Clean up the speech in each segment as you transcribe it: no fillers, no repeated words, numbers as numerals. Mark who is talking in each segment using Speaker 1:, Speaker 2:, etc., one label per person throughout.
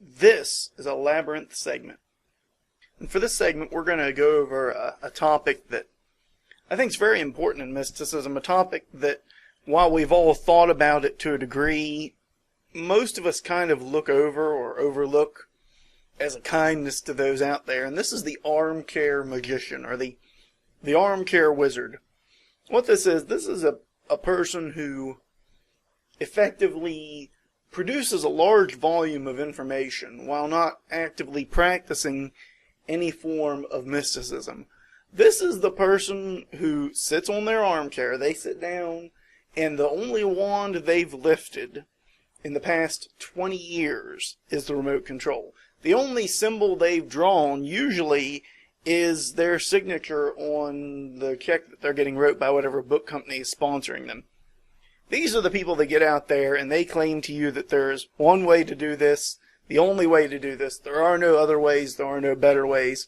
Speaker 1: This is a Labyrinth segment. And for this segment, we're going to go over a topic that I think is very important in mysticism, a topic that, while we've all thought about it to a degree, most of us kind of look over or overlook as a kindness to those out there. And this is the Armchair Magician, or the Armchair Wizard. What this is a person who effectively produces a large volume of information while not actively practicing any form of mysticism. This is the person who sits on their armchair, they sit down, and the only wand they've lifted in the past 20 years is the remote control. The only symbol they've drawn usually is their signature on the check that they're getting wrote by whatever book company is sponsoring them. These are the people that get out there and they claim to you that there's one way to do this, the only way to do this. There are no other ways, there are no better ways.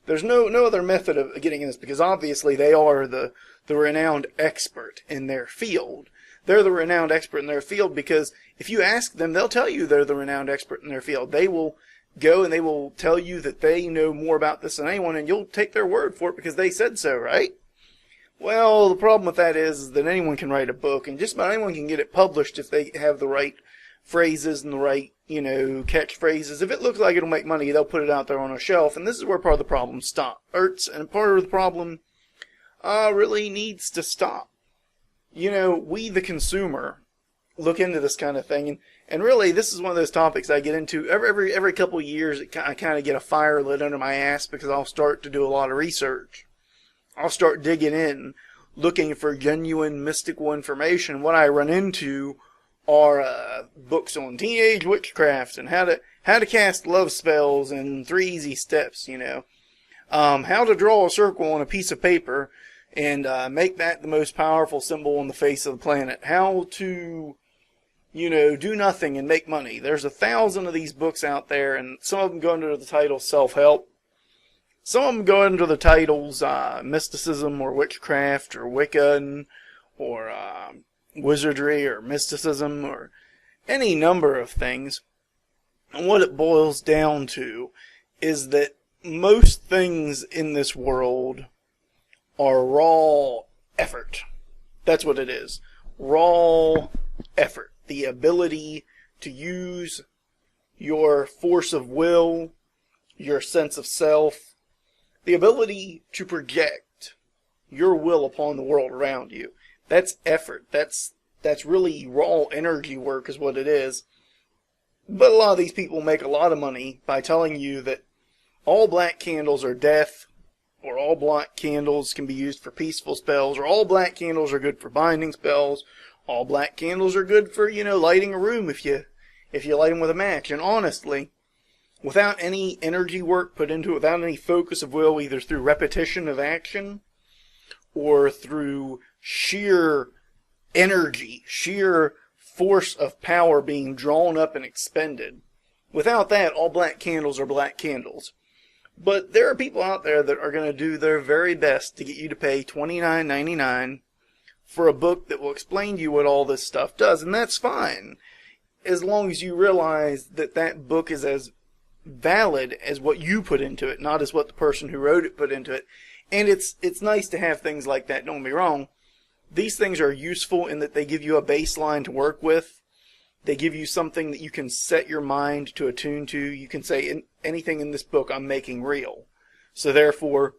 Speaker 1: There's no other method of getting in this, because obviously they are the renowned expert in their field. They're the renowned expert in their field because if you ask them, they'll tell you they're the renowned expert in their field. They will go and they will tell you that they know more about this than anyone, and you'll take their word for it because they said so, right? Well, the problem with that is that anyone can write a book, and just about anyone can get it published if they have the right phrases and the right, catchphrases. If it looks like it'll make money, they'll put it out there on a shelf, and this is where part of the problem starts, and part of the problem really needs to stop. We, the consumer, look into this kind of thing, and really, this is one of those topics I get into every couple of years. I kind of get a fire lit under my ass because I'll start to do a lot of research. I'll start digging in, looking for genuine mystical information. What I run into are books on teenage witchcraft and how to cast love spells in 3 easy steps. How to draw a circle on a piece of paper and make that the most powerful symbol on the face of the planet. How to do nothing and make money. There's 1,000 of these books out there, and some of them go under the title self-help. Some of them go under the titles mysticism or witchcraft or Wiccan or wizardry or mysticism or any number of things. And what it boils down to is that most things in this world are raw effort. That's what it is. Raw effort. The ability to use your force of will, your sense of self, the ability to project your will upon the world around you. That's effort. That's really raw energy work is what it is. But a lot of these people make a lot of money by telling you that all black candles are death, or all black candles can be used for peaceful spells, or all black candles are good for binding spells, all black candles are good for, lighting a room if you light them with a match. And honestly, without any energy work put into it, without any focus of will, either through repetition of action or through sheer energy, sheer force of power being drawn up and expended, without that, all black candles are black candles. But there are people out there that are going to do their very best to get you to pay $29.99 for a book that will explain to you what all this stuff does, and that's fine, as long as you realize that that book is as valid as what you put into it, not as what the person who wrote it put into it. And it's nice to have things like that, don't get me wrong. These things are useful in that they give you a baseline to work with. They give you something that you can set your mind to attune to. You can say, anything in this book I'm making real. So therefore,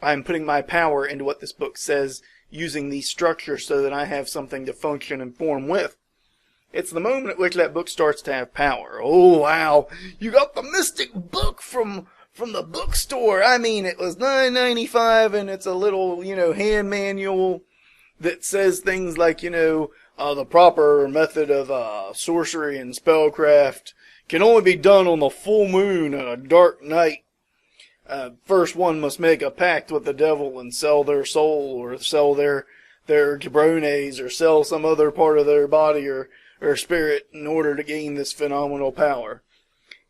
Speaker 1: I'm putting my power into what this book says using these structures so that I have something to function and form with. It's the moment at which that book starts to have power. Oh, wow. You got the mystic book from the bookstore. I mean, it was $9.95 and it's a little, hand manual that says things like, the proper method of sorcery and spellcraft can only be done on the full moon and a dark night. First one must make a pact with the devil and sell their soul, or sell their jabrones, or sell some other part of their body or spirit in order to gain this phenomenal power.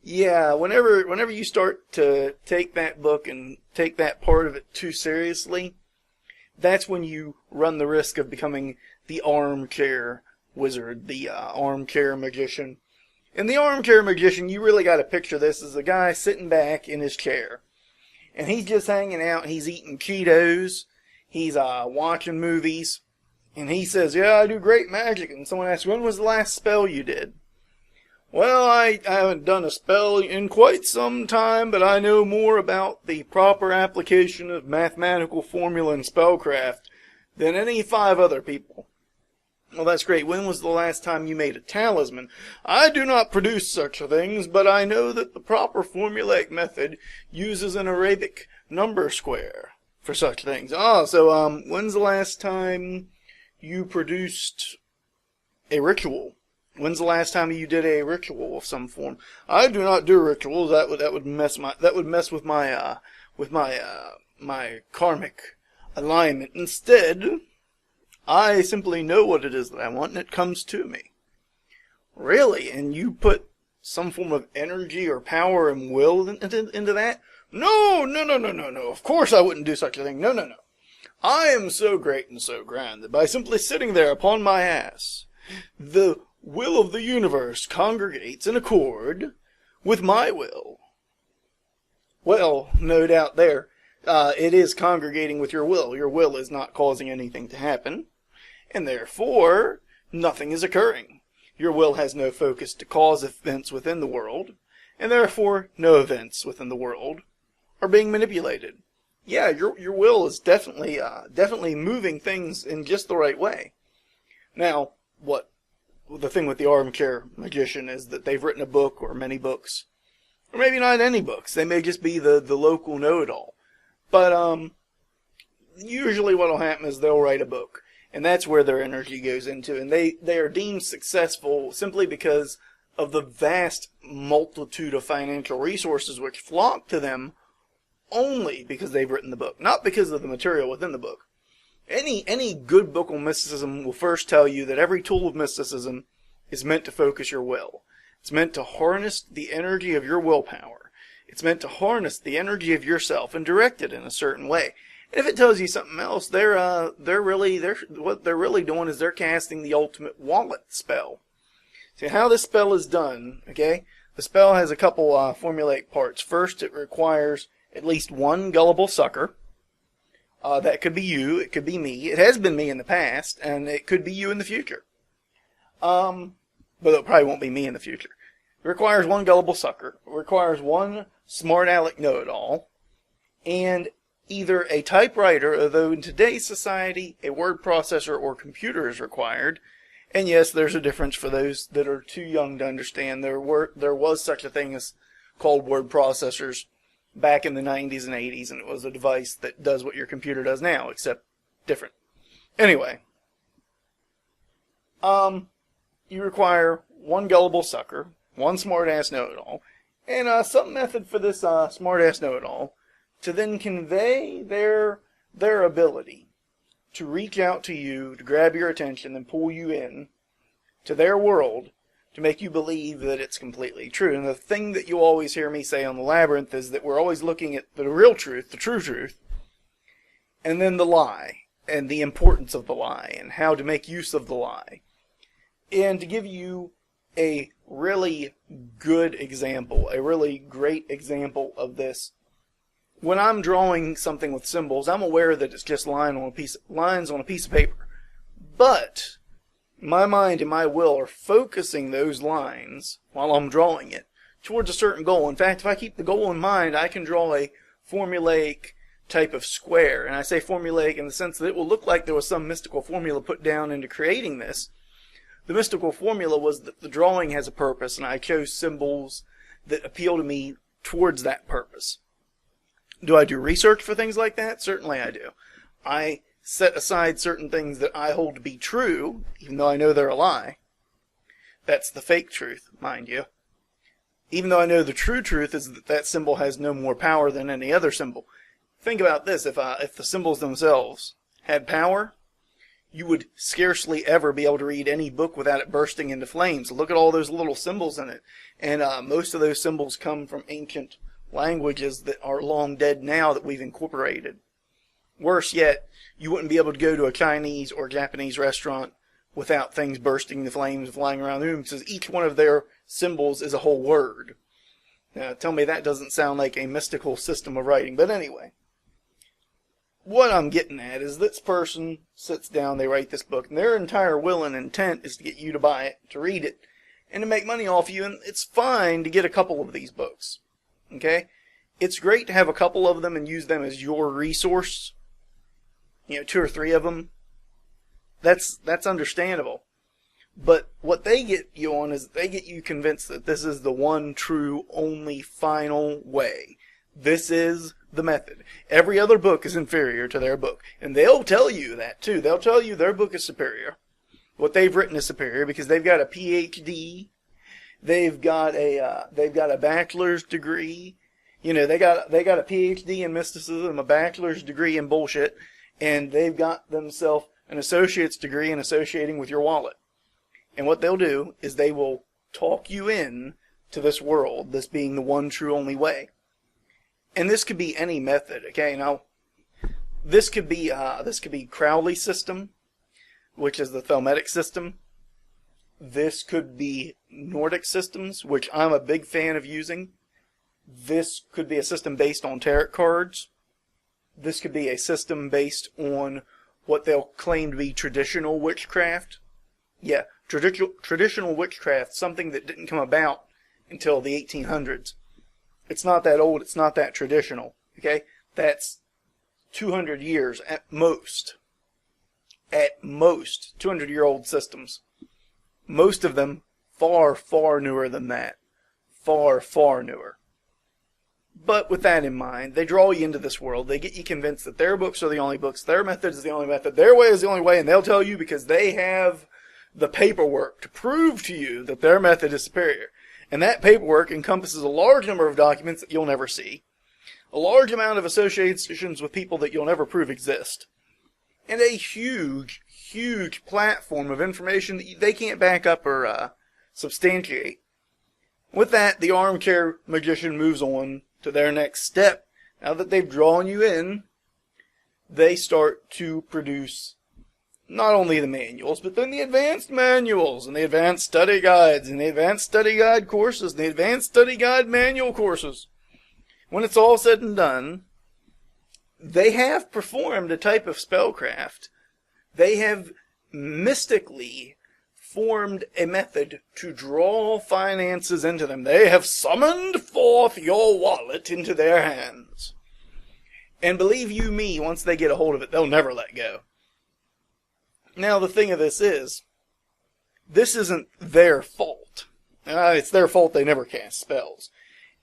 Speaker 1: Yeah, whenever you start to take that book and take that part of it too seriously, that's when you run the risk of becoming the armchair wizard, the armchair magician. In the Armchair Magician, you really got to picture this as a guy sitting back in his chair. And he's just hanging out. He's eating Cheetos. He's watching movies. And he says, yeah, I do great magic. And someone asks, when was the last spell you did? Well, I haven't done a spell in quite some time, but I know more about the proper application of mathematical formula and spellcraft than any 5 other people. Well, that's great. When was the last time you made a talisman? I do not produce such things, but I know that the proper formulaic method uses an Arabic number square for such things. So when's the last time you produced a ritual? When's the last time you did a ritual of some form? I do not do rituals. That would mess with my karmic alignment. Instead, I simply know what it is that I want, and it comes to me. Really? And you put some form of energy or power and will into that? No. Of course I wouldn't do such a thing. No. I am so great and so grand that by simply sitting there upon my ass, the will of the universe congregates in accord with my will. Well, no doubt there. It is congregating with your will. Your will is not causing anything to happen. And therefore, nothing is occurring. Your will has no focus to cause events within the world, and therefore no events within the world are being manipulated. Yeah, your will is definitely moving things in just the right way. Now, the thing with the Armchair Magician is that they've written a book or many books, or maybe not any books. They may just be the local know-it-all. But usually what will happen is they'll write a book. And that's where their energy goes into. And they are deemed successful simply because of the vast multitude of financial resources which flock to them only because they've written the book. Not because of the material within the book. Any good book on mysticism will first tell you that every tool of mysticism is meant to focus your will. It's meant to harness the energy of your willpower. It's meant to harness the energy of yourself and direct it in a certain way. And if it tells you something else, what they're really doing is they're casting the ultimate wallet spell. See how this spell is done, okay? The spell has a couple formulaic parts. First, it requires at least one gullible sucker. That could be you, it could be me. It has been me in the past, and it could be you in the future. But it probably won't be me in the future. It requires one gullible sucker. It requires one smart aleck know-it-all. And either a typewriter, although in today's society a word processor or computer is required. And yes, there's a difference for those that are too young to understand. There was such a thing as called word processors back in the 90s and 80s, and it was a device that does what your computer does now, except different. Anyway, you require one gullible sucker, one smart-ass know-it-all, and some method for this smart-ass know-it-all to then convey their ability to reach out to you, to grab your attention and pull you in to their world, to make you believe that it's completely true. And the thing that you always hear me say on the Labyrinth is that we're always looking at the real truth, the true truth, and then the lie, and the importance of the lie, and how to make use of the lie. And to give you a really good example, a really great example of this, when I'm drawing something with symbols, I'm aware that it's just lines on a piece of paper. But my mind and my will are focusing those lines while I'm drawing it towards a certain goal. In fact, if I keep the goal in mind, I can draw a formulaic type of square. And I say formulaic in the sense that it will look like there was some mystical formula put down into creating this. The mystical formula was that the drawing has a purpose, and I chose symbols that appeal to me towards that purpose. Do I do research for things like that? Certainly I do. I set aside certain things that I hold to be true, even though I know they're a lie. That's the fake truth, mind you. Even though I know the true truth is that that symbol has no more power than any other symbol. Think about this, if the symbols themselves had power, you would scarcely ever be able to read any book without it bursting into flames. Look at all those little symbols in it. And most of those symbols come from ancient languages that are long dead now that we've incorporated. Worse yet, you wouldn't be able to go to a Chinese or Japanese restaurant without things bursting into flames, flying around the room, because each one of their symbols is a whole word. Now, tell me that doesn't sound like a mystical system of writing. But anyway, what I'm getting at is this person sits down, they write this book, and their entire will and intent is to get you to buy it, to read it, and to make money off you. And it's fine to get a couple of these books. Okay? It's great to have a couple of them and use them as your resource. 2 or 3 of them. That's understandable. But what they get you on is they get you convinced that this is the one true, only, final way. This is the method. Every other book is inferior to their book. And they'll tell you that too. They'll tell you their book is superior. What they've written is superior because they've got a PhD. They've got a bachelor's degree. They got a PhD in mysticism, a bachelor's degree in bullshit, and they've got themselves an associate's degree in associating with your wallet. And what they'll do is they will talk you in to this world, this being the one true only way. And this could be any method, okay? Now, this could be Crowley's system, which is the Thelmetic system. This could be Nordic systems, which I'm a big fan of using. This could be a system based on tarot cards. This could be a system based on what they'll claim to be traditional witchcraft. Yeah, traditional witchcraft, something that didn't come about until the 1800s. It's not that old, it's not that traditional, okay? That's 200 years at most. At most, 200-year-old systems. Most of them far, far newer than that. Far, far newer. But with that in mind, they draw you into this world. They get you convinced that their books are the only books, their method is the only method, their way is the only way, and they'll tell you because they have the paperwork to prove to you that their method is superior. And that paperwork encompasses a large number of documents that you'll never see, a large amount of associations with people that you'll never prove exist, and a huge, huge platform of information that they can't back up or substantiate. With that, the armchair magician moves on to their next step. Now that they've drawn you in, they start to produce not only the manuals, but then the advanced manuals, and the advanced study guides, and the advanced study guide courses, and the advanced study guide manual courses. When it's all said and done, they have performed a type of spellcraft. They have mystically formed a method to draw finances into them. They have summoned forth your wallet into their hands. And believe you me, once they get a hold of it, they'll never let go. Now, the thing of this isn't their fault. It's their fault they never cast spells.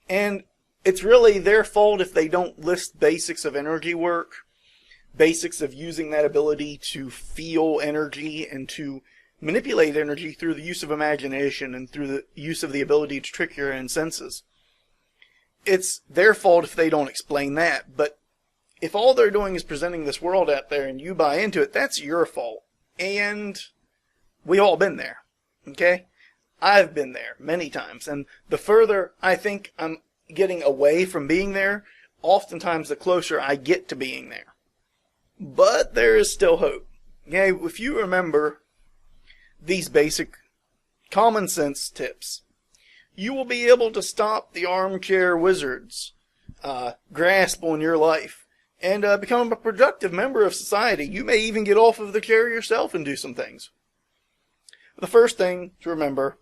Speaker 1: And it's really their fault if they don't list basics of energy work, basics of using that ability to feel energy and to manipulate energy through the use of imagination and through the use of the ability to trick your own senses. It's their fault if they don't explain that, but if all they're doing is presenting this world out there and you buy into it, that's your fault. And we've all been there, okay? I've been there many times, and the further I think I'm getting away from being there, oftentimes the closer I get to being there. But there is still hope. Okay, if you remember these basic common sense tips, you will be able to stop the armchair wizards' grasp on your life and become a productive member of society. You may even get off of the chair yourself and do some things. The first thing to remember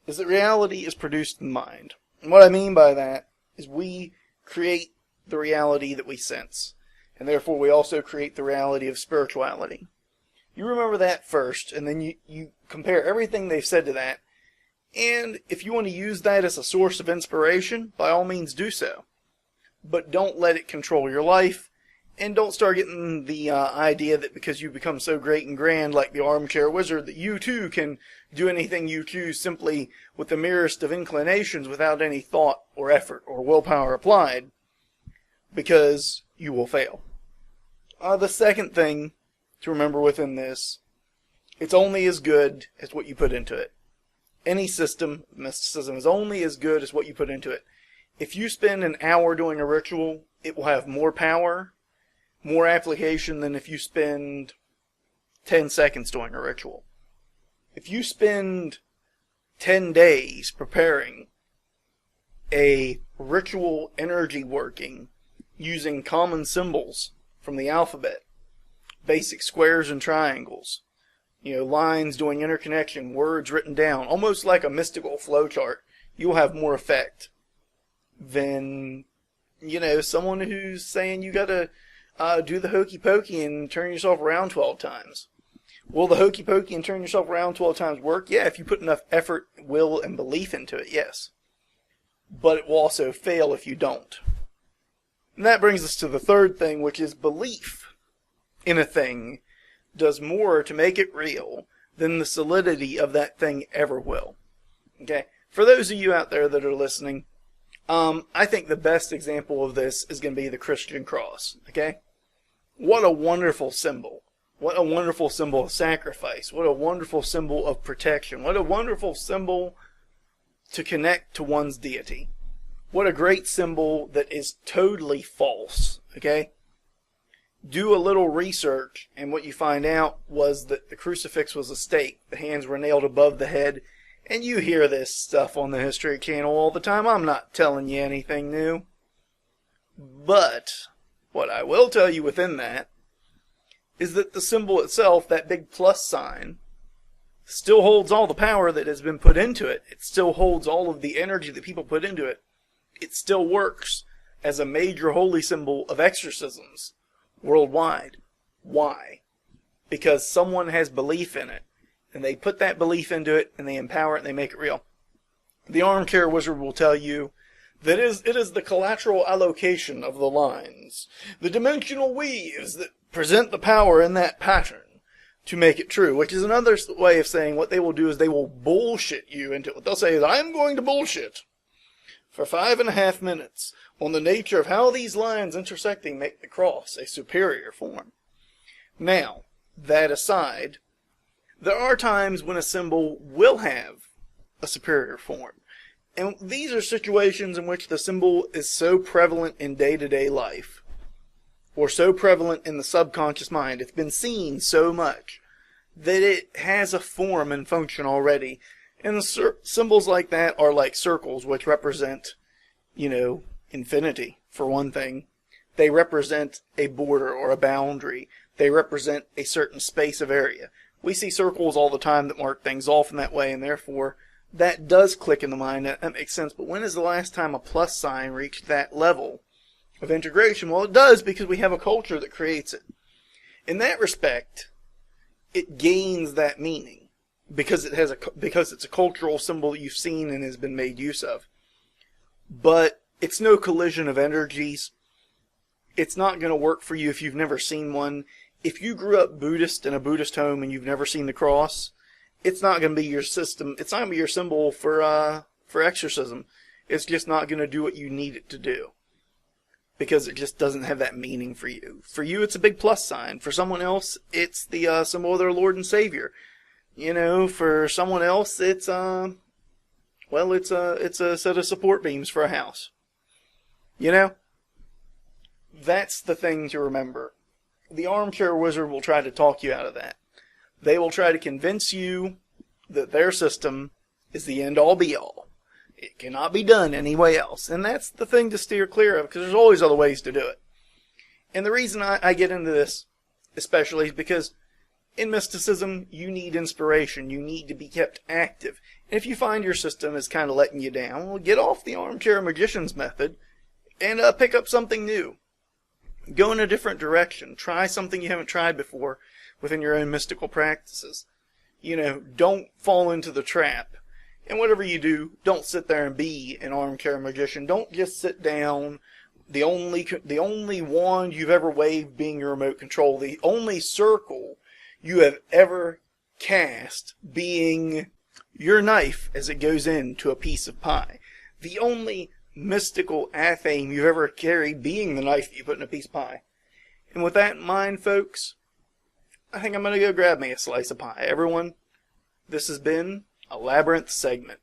Speaker 1: is that reality is produced in mind. And what I mean by that is we create the reality that we sense. And therefore we also create the reality of spirituality. You remember that first, and then you compare everything they've said to that. And if you want to use that as a source of inspiration, by all means do so. But don't let it control your life, and don't start getting the idea that because you become so great and grand like the armchair wizard that you too can do anything you choose simply with the merest of inclinations without any thought or effort or willpower applied, because you will fail. The second thing to remember within this, it's only as good as what you put into it. Any system of mysticism is only as good as what you put into it. If you spend an hour doing a ritual, it will have more power, more application than if you spend 10 seconds doing a ritual. If you spend 10 days preparing a ritual energy working using common symbols from the alphabet, basic squares and triangles, lines doing interconnection, words written down, almost like a mystical flowchart, you'll have more effect than, someone who's saying you gotta do the hokey pokey and turn yourself around 12 times. Will the hokey pokey and turn yourself around 12 times work? Yeah, if you put enough effort, will, and belief into it, yes. But it will also fail if you don't. And that brings us to the third thing, which is belief in a thing does more to make it real than the solidity of that thing ever will. Okay? For those of you out there that are listening, I think the best example of this is going to be the Christian cross. Okay? What a wonderful symbol. What a wonderful symbol of sacrifice. What a wonderful symbol of protection. What a wonderful symbol to connect to one's deity. What a great symbol that is totally false. Okay? Do a little research, and what you find out was that the crucifix was a stake. The hands were nailed above the head. And you hear this stuff on the History Channel all the time. I'm not telling you anything new. But what I will tell you within that is that the symbol itself, that big plus sign, still holds all the power that has been put into it. It still holds all of the energy that people put into it. It still works as a major holy symbol of exorcisms worldwide. Why? Because someone has belief in it, and they put that belief into it, and they empower it, and they make it real. The Armchair Wizard will tell you that it is the collateral allocation of the lines, the dimensional weaves that present the power in that pattern to make it true, which is another way of saying what they will do is they will bullshit you into it. What they'll say is, I'm going to bullshit for 5.5 minutes on the nature of how these lines intersecting make the cross a superior form. Now, that aside, there are times when a symbol will have a superior form. And these are situations in which the symbol is so prevalent in day-to-day life, or so prevalent in the subconscious mind, it's been seen so much, that it has a form and function already. And symbols like that are like circles, which represent, infinity, for one thing. They represent a border or a boundary. They represent a certain space of area. We see circles all the time that mark things off in that way, and therefore that does click in the mind. That makes sense. But when is the last time a plus sign reached that level of integration? Well, it does, because we have a culture that creates it. In that respect, it gains that meaning because it's a cultural symbol that you've seen and has been made use of. But it's no collision of energies. It's not going to work for you if you've never seen one. If you grew up Buddhist in a Buddhist home and you've never seen the cross, it's not going to be your system. It's not going to be your symbol for exorcism. It's just not going to do what you need it to do, because it just doesn't have that meaning for you. For you, it's a big plus sign. For someone else, it's the symbol of their Lord and Savior. For someone else, it's a set of support beams for a house. That's the thing to remember. The Armchair Wizard will try to talk you out of that. They will try to convince you that their system is the end-all be-all. It cannot be done any way else. And that's the thing to steer clear of, because there's always other ways to do it. And the reason I get into this, especially, is because in mysticism, you need inspiration. You need to be kept active. And if you find your system is kind of letting you down, well, get off the Armchair Magicians method and pick up something new. Go in a different direction. Try something you haven't tried before within your own mystical practices. Don't fall into the trap. And whatever you do, don't sit there and be an armchair magician. Don't just sit down. The only wand you've ever waved being your remote control. The only circle you have ever cast being your knife as it goes into a piece of pie. The only mystical athame you've ever carried being the knife that you put in a piece of pie. And with that in mind, folks, I think I'm going to go grab me a slice of pie. Everyone, this has been a Labyrinth segment.